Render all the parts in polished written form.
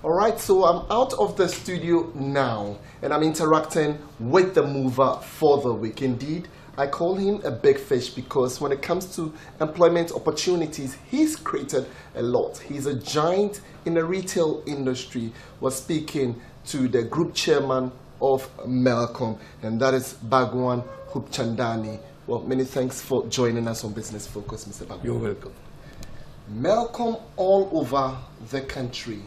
All right, so I'm out of the studio now and I'm interacting with the mover for the week. Indeed, I call him a big fish because when it comes to employment opportunities, he's created a lot. He's a giant in the retail industry. We're speaking to the group chairman of Melcom, and that is Bhagwan Hupchandani. Well, many thanks for joining us on Business Focus, Mr. Bhagwan. You're welcome. Melcom all over the country.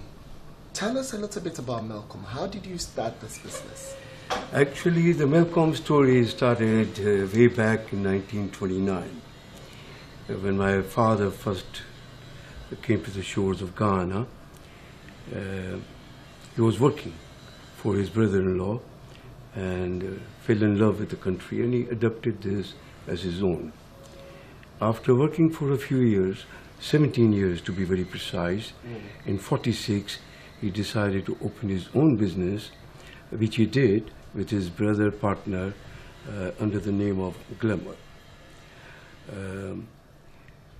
Tell us a little bit about Melcom. How did you start this business? Actually, the Melcom story started way back in 1929, when my father first came to the shores of Ghana. He was working for his brother-in-law and fell in love with the country, and he adopted this as his own. After working for a few years, 17 years to be very precise, in 46 he decided to open his own business, which he did with his brother partner under the name of Glamour. In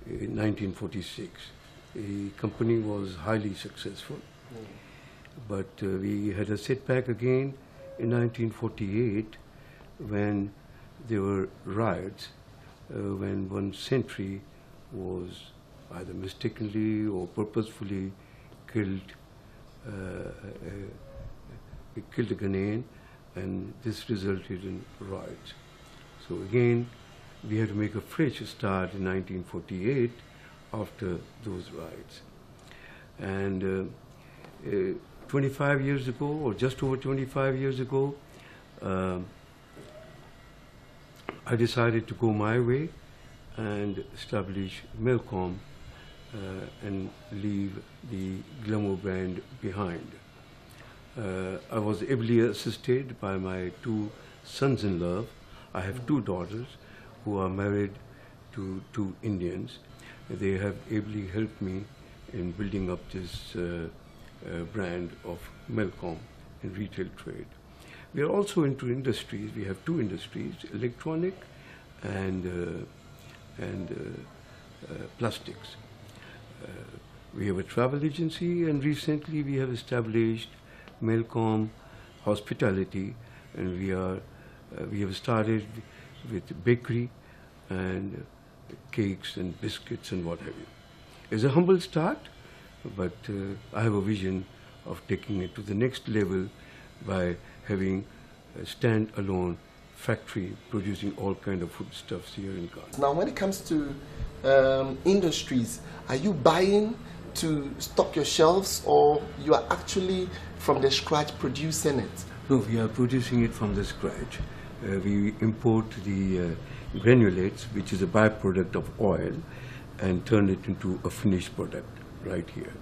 1946, the company was highly successful, but we had a setback again in 1948 when there were riots, when one sentry was either mistakenly or purposefully killed a Ghanaian, and this resulted in riots. So again, we had to make a fresh start in 1948 after those riots. And 25 years ago, or just over 25 years ago, I decided to go my way and establish Melcom and leave the Glamour brand behind. I was ably assisted by my two sons-in-law. I have two daughters who are married to two Indians. They have ably helped me in building up this brand of Melcom in retail trade. We are also into industries. We have two industries, electronic and plastics. We have a travel agency, and recently we have established Melcom Hospitality, and we have started with bakery and cakes and biscuits and what have you. It's a humble start, but I have a vision of taking it to the next level by having a stand-alone factory producing all kind of foodstuffs here in Ghana. Now, when it comes to industries, are you buying to stock your shelves, or you are actually from the scratch producing it? No, we are producing it from the scratch. We import the granulates, which is a byproduct of oil, and turn it into a finished product right here.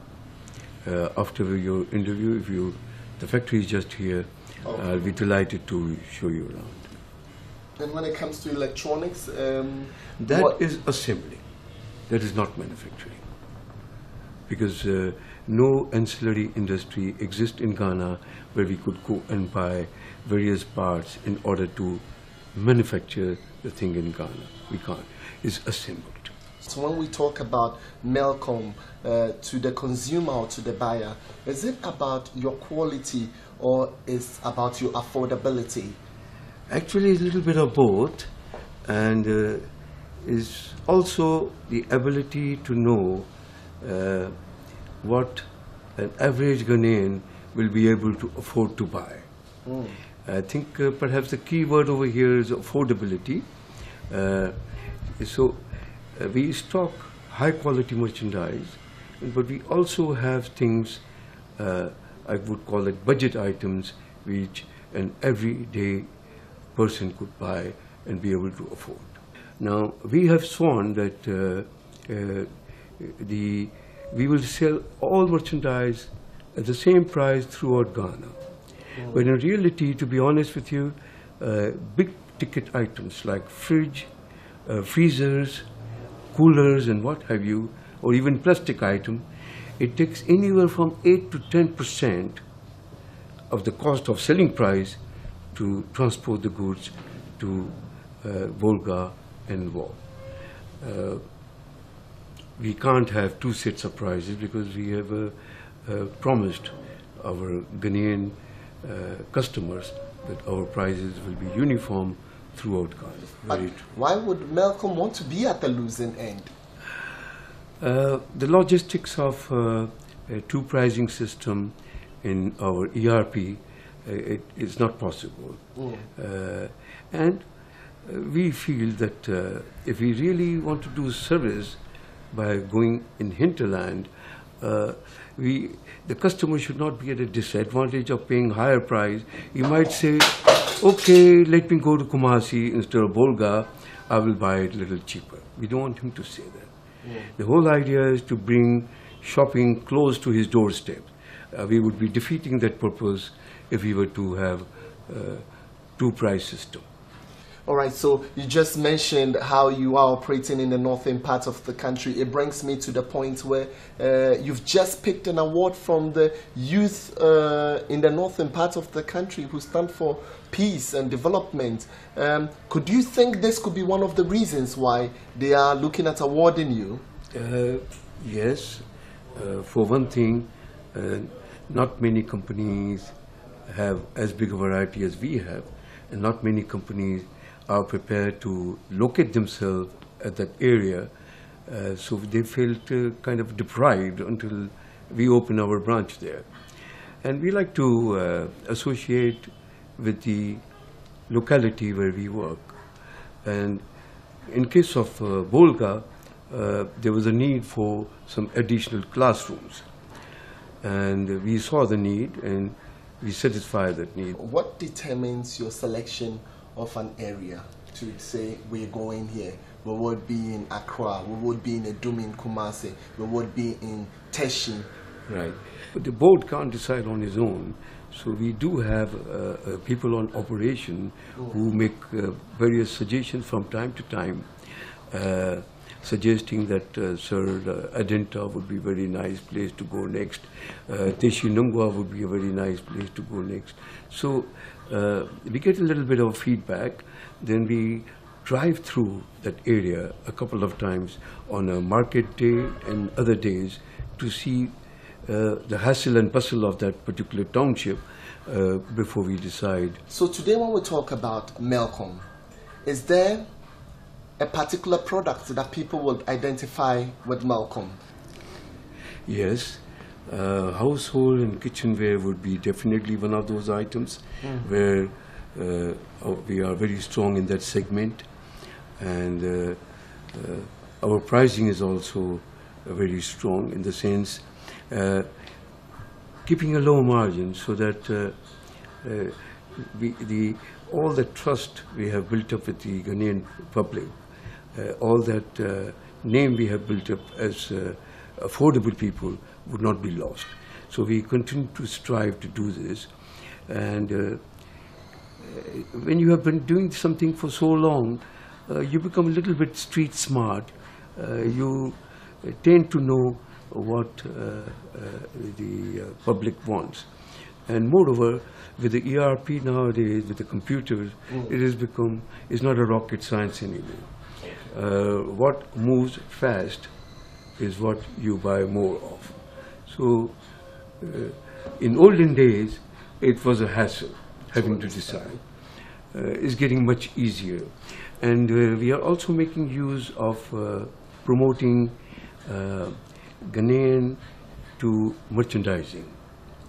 After your interview, the factory is just here. Okay. I'll be delighted to show you around. And when it comes to electronics, that is assembly. That is not manufacturing. Because no ancillary industry exists in Ghana where we could go and buy various parts in order to manufacture the thing in Ghana. We can't. It's assembled. So when we talk about Melcom to the consumer or to the buyer, is it about your quality or is about your affordability? Actually, it's a little bit of both, and is also the ability to know what an average Ghanaian will be able to afford to buy. I think perhaps the key word over here is affordability. We stock high quality merchandise, but we also have things, I would call it budget items, which an everyday person could buy and be able to afford. Now, we have sworn that we will sell all merchandise at the same price throughout Ghana. But in reality, to be honest with you, big ticket items like fridge, freezers, coolers and what have you, or even plastic item, it takes anywhere from 8 to 10% of the cost of selling price to transport the goods to Volga and War. We can't have two sets of prices because we have promised our Ghanaian customers that our prices will be uniform throughout Ghana. But why would Melcom want to be at the losing end? The logistics of a two pricing system in our ERP, it is not possible. And we feel that if we really want to do service by going in hinterland, the customer should not be at a disadvantage of paying higher price. He might say, okay, let me go to Kumasi instead of Bolga, I will buy it a little cheaper. We don't want him to say that. The whole idea is to bring shopping close to his doorstep. We would be defeating that purpose if we were to have two price system. All right, so you just mentioned how you are operating in the northern part of the country. It brings me to the point where you've just picked an award from the youth in the northern part of the country who stand for peace and development. Could you think this could be one of the reasons why they are looking at awarding you? Yes. For one thing, not many companies have as big a variety as we have, and not many companies are prepared to locate themselves at that area, so they felt kind of deprived until we open our branch there. And we like to associate with the locality where we work. And in case of Bolga, there was a need for some additional classrooms. And we saw the need and we satisfied that need. What determines your selection of an area to say we're going here? We would be in Accra, we would be in Edum in Kumasi, we would be in Teshin. Right. But the board can't decide on his own. So we do have people on operation who make various suggestions from time to time, suggesting that Sir Adenta would be a very nice place to go next. Teshinungwa would be a very nice place to go next. So we get a little bit of feedback, then we drive through that area a couple of times on a market day and other days to see the hassle and bustle of that particular township before we decide. So today when we talk about Melcom, is there a particular product that people will identify with Melcom? Yes. Household and kitchenware would be definitely one of those items where we are very strong in that segment, and our pricing is also very strong in the sense keeping a low margin so that all the trust we have built up with the Ghanaian public, all that name we have built up as affordable people would not be lost. So we continue to strive to do this. And when you have been doing something for so long, you become a little bit street smart. You tend to know what the public wants. And moreover, with the ERP nowadays, with the computers, it has become, it's not a rocket science anymore. What moves fast is what you buy more of. So in olden days, it was a hassle having to decide. It's getting much easier. And we are also making use of promoting Ghanaian to merchandising.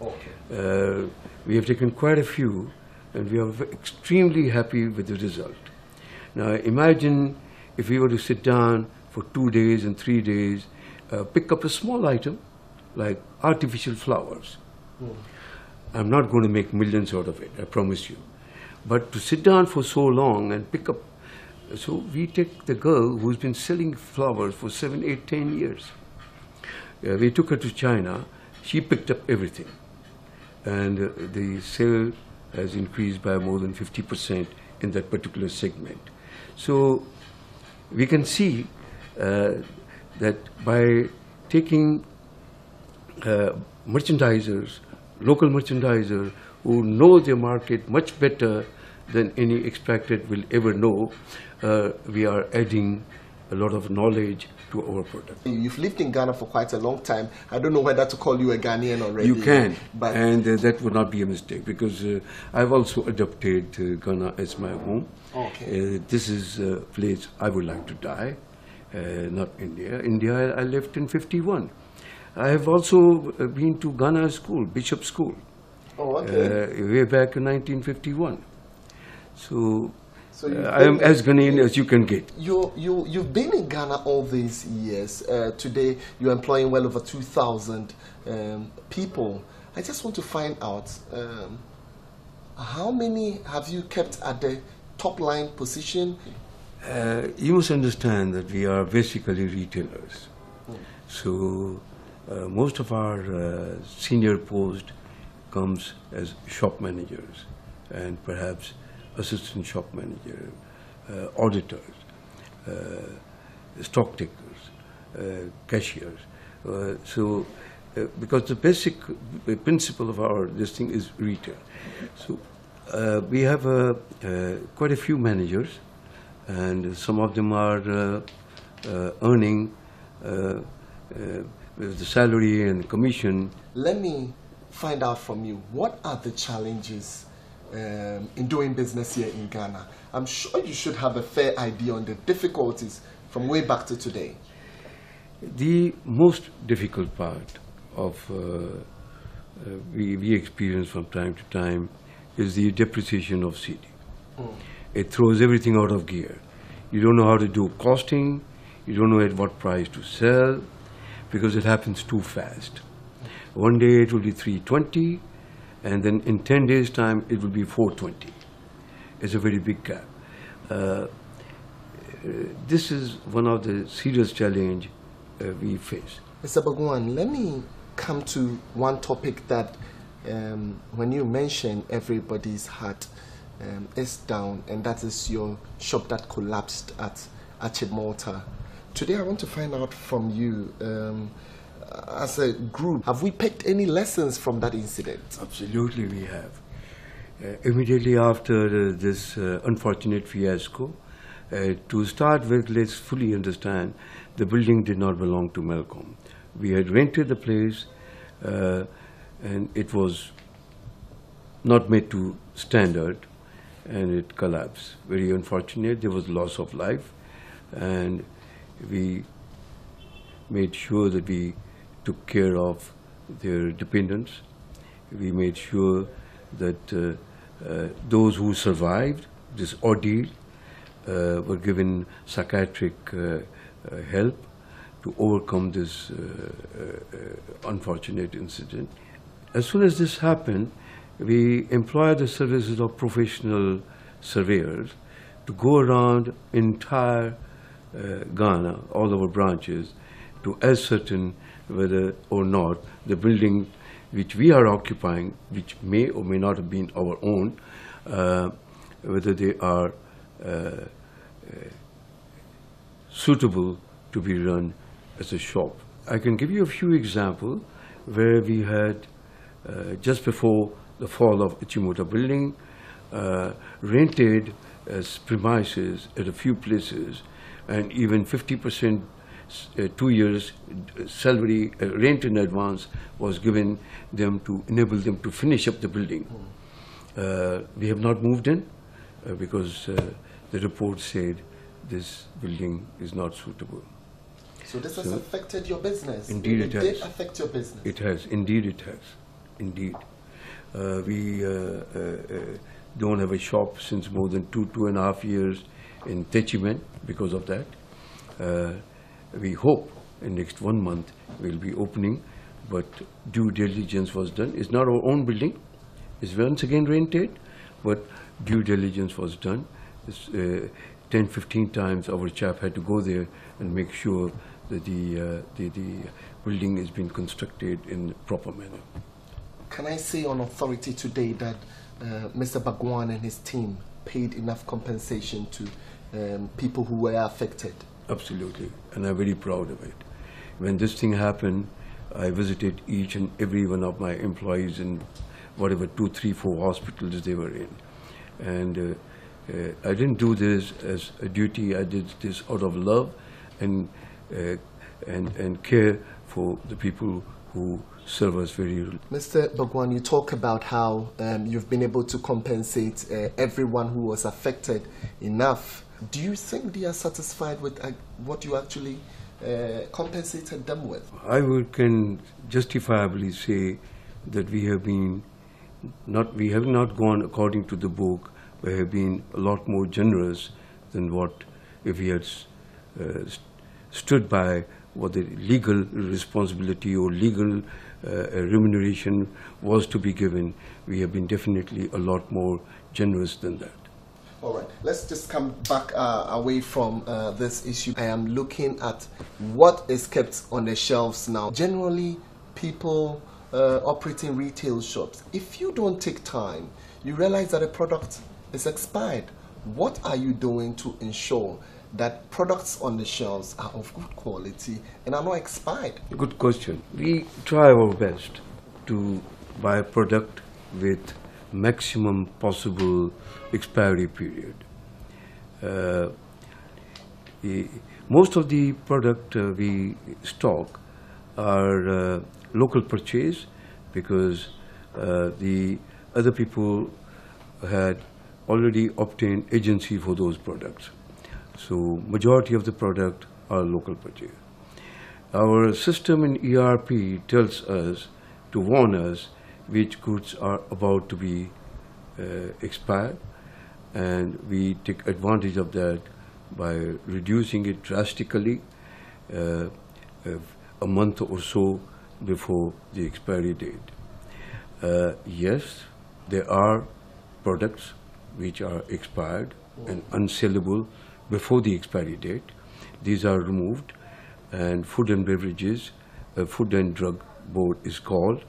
Okay. We have taken quite a few, and we are extremely happy with the result. Now imagine if we were to sit down for 2 days and 3 days, pick up a small item like artificial flowers. I'm not going to make millions out of it, I promise you. But to sit down for so long and pick up, so we take the girl who's been selling flowers for 7, 8, 10 years. We took her to China, she picked up everything. And the sale has increased by more than 50% in that particular segment. So we can see that by taking merchandisers, local merchandisers who know their market much better than any expatriate will ever know, we are adding a lot of knowledge to our product. You've lived in Ghana for quite a long time. I don't know whether to call you a Ghanaian already. You can, but and that would not be a mistake, because I've also adopted Ghana as my home. Okay. This is a place I would like to die, not India. India I left in 51. I have also been to Ghana School, Bishop School, way back in 1951. So I am as Ghanaian as you can get. You've been in Ghana all these years. Today you're employing well over 2,000 people. I just want to find out how many have you kept at the top line position? You must understand that we are basically retailers. So most of our senior post comes as shop managers and perhaps assistant shop manager, auditors, stock takers, cashiers. Because the basic principle of our this thing is retail. So we have quite a few managers, and some of them are earning the salary and commission. Let me find out from you, what are the challenges in doing business here in Ghana? I'm sure you should have a fair idea on the difficulties from way back to today. The most difficult part of we experience from time to time is the depreciation of CD. It throws everything out of gear. You don't know how to do costing, you don't know at what price to sell, because it happens too fast. One day it will be 320, and then in 10 days' time it will be 420. It's a very big gap. This is one of the serious challenges we face. Mr. Bagwan, let me come to one topic that when you mention everybody's heart is down, and that is your shop that collapsed at Achimota. Today I want to find out from you, as a group, have we picked any lessons from that incident? Absolutely we have. Immediately after this unfortunate fiasco, to start with, let's fully understand, the building did not belong to Melcom. We had rented the place and it was not made to standard, and it collapsed. Very unfortunate. There was loss of life, and we made sure that we took care of their dependents. We made sure that those who survived this ordeal were given psychiatric help to overcome this unfortunate incident. As soon as this happened, we employed the services of professional surveyors to go around entire Ghana, all our branches, to ascertain whether or not the building which we are occupying, which may or may not have been our own, whether they are suitable to be run as a shop. I can give you a few examples where we had, just before the fall of Achimota building, rented as premises at a few places, and even 50% 2 years salary rent in advance was given them to enable them to finish up the building. We have not moved in because the report said this building is not suitable. So this has affected your business? Indeed it has. It did affect your business? It has, indeed it has, indeed. We don't have a shop since more than 2.5 years in Temeng because of that. We hope in next 1 month we'll be opening, but due diligence was done. It's not our own building. It's once again rented, but due diligence was done. 10-15 times our chap had to go there and make sure that the building is being constructed in the proper manner. Can I say on authority today that Mr. Bagwan and his team paid enough compensation to people who were affected? Absolutely, and I'm very proud of it. When this thing happened, I visited each and every one of my employees in whatever 2, 3, 4 hospitals they were in. And I didn't do this as a duty, I did this out of love, and and care for the people who serve us very well. Mr. Bagwan, you talk about how you've been able to compensate everyone who was affected enough. Do you think they are satisfied with what you actually compensated them with? I can justifiably say that we have not gone according to the book. We have been a lot more generous than what if we had stood by what the legal responsibility or legal remuneration was to be given. We have been definitely a lot more generous than that. All right, let's just come back away from this issue. I am looking at what is kept on the shelves now. Generally, people operating retail shops, if you don't take time, you realize that a product is expired. What are you doing to ensure that products on the shelves are of good quality and are not expired? Good question. We try our best to buy a product with maximum possible expiry period. Most of the product we stock are local purchase, because the other people had already obtained agency for those products. So majority of the product are local purchase. Our system in ERP tells us to warn us which goods are about to be expired, and we take advantage of that by reducing it drastically a month or so before the expiry date. Yes, there are products which are expired and unsellable before the expiry date. These are removed, and Food and Beverages, Food and Drug Board is called,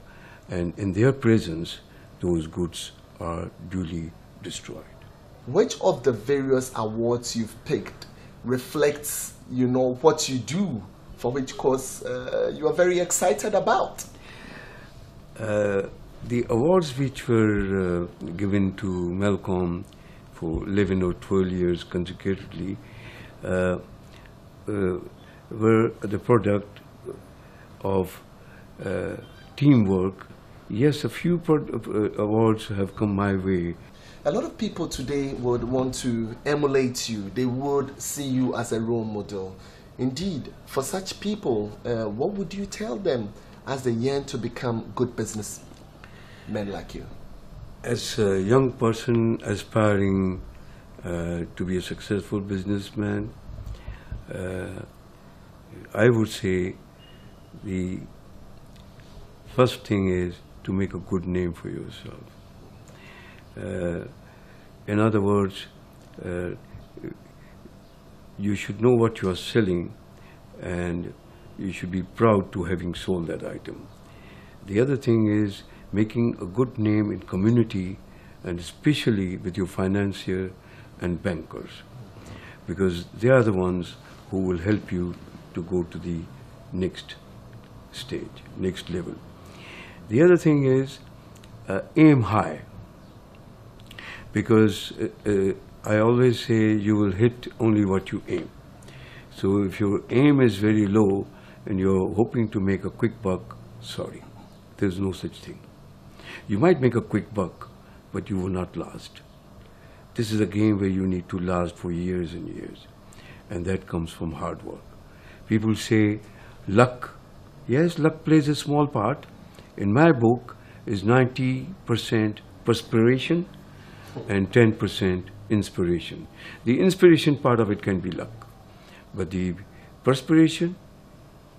and in their presence those goods are duly destroyed. Which of the various awards you've picked reflects, what you do, for which cause you are very excited about? The awards which were given to Melcom for 11 or 12 years consecutively were the product of teamwork. Yes, a few awards have come my way. A lot of people today would want to emulate you. They would see you as a role model. Indeed, for such people, what would you tell them as they yearn to become good businessmen like you? As a young person aspiring to be a successful businessman, I would say the first thing is to make a good name for yourself. In other words, you should know what you are selling, and you should be proud to having sold that item. The other thing is making a good name in community, and especially with your financier and bankers, because they are the ones who will help you to go to the next stage, next level. The other thing is aim high, because I always say you will hit only what you aim. So if your aim is very low and you're hoping to make a quick buck, sorry, there's no such thing. You might make a quick buck, but you will not last. This is a game where you need to last for years and years, and that comes from hard work. People say luck. Yes, luck plays a small part. In my book is 90% perspiration and 10% inspiration. The inspiration part of it can be luck, but the perspiration,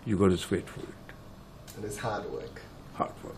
you got to sweat for it. And it's hard work. Hard work.